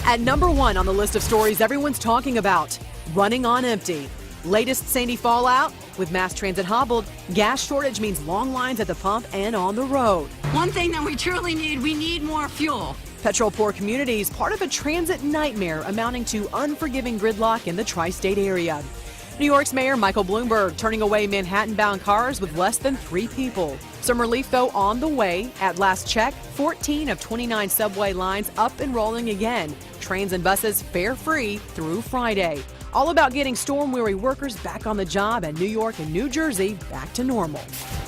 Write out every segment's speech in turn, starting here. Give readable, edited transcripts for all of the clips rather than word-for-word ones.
At number 1 on the list of stories everyone's talking about, running on empty. Latest Sandy fallout? With mass transit hobbled, gas shortage means long lines at the pump and on the road. One thing that we truly need, we need more fuel. Petrol-poor communities, part of a transit nightmare amounting to unforgiving gridlock in the tri-state area. New York's Mayor Michael Bloomberg turning away Manhattan-bound cars with less than 3 people. Some relief, though, on the way. At last check, 14 of 29 subway lines up and rolling again. Trains and buses fare-free through Friday. All about getting storm-weary workers back on the job, and New York and New Jersey back to normal.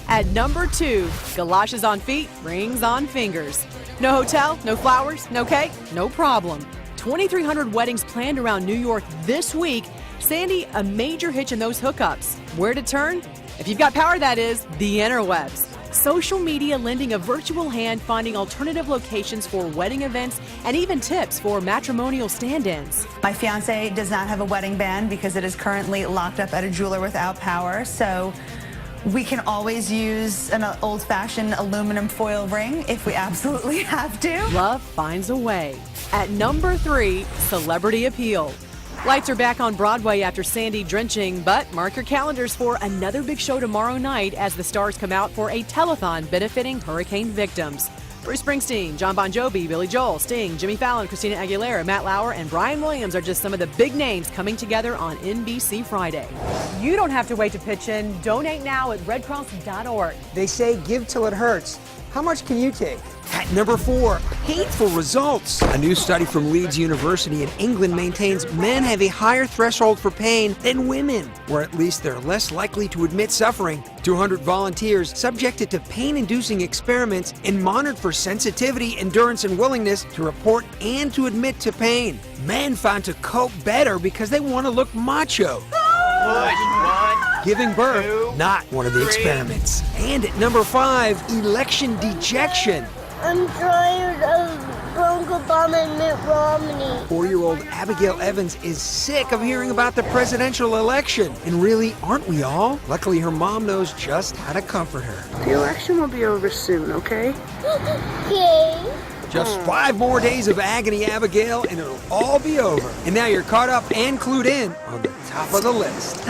At number 2, galoshes on feet, rings on fingers. No hotel, no flowers, no cake, no problem. 2,300 weddings planned around New York this week. Sandy, a major hitch in those hookups. Where to turn? If you've got power, that is, the interwebs. Social media lending a virtual hand, finding alternative locations for wedding events, and even tips for matrimonial stand-ins. My fiance does not have a wedding band because it is currently locked up at a jeweler without power, so we can always use an old-fashioned aluminum foil ring if we absolutely have to. Love finds a way. At number 3, celebrity appeal. Lights are back on Broadway after Sandy drenching, but mark your calendars for another big show tomorrow night as the stars come out for a telethon benefiting hurricane victims. Bruce Springsteen, John Bon Jovi, Billy Joel, Sting, Jimmy Fallon, Christina Aguilera, Matt Lauer, and Brian Williams are just some of the big names coming together on NBC Friday. You don't have to wait to pitch in. Donate now at redcross.org. They say give till it hurts. How much can you take? At number 4, hateful results. A new study from Leeds University in England maintains men have a higher threshold for pain than women, or at least they're less likely to admit suffering. 200 volunteers subjected to pain-inducing experiments and monitored for sensitivity, endurance, and willingness to report and to admit to pain. Men found to cope better because they want to look macho. Giving birth, not one of the experiments. And at number 5, election dejection. I'm tired of Barack Obama and Mitt Romney. 4-year-old Abigail Evans is sick of hearing about the presidential election. And really, aren't we all? Luckily, her mom knows just how to comfort her. The election will be over soon, okay? Yay. Just 5 more days of agony, Abigail, and it'll all be over. And now you're caught up and clued in on the top of the list.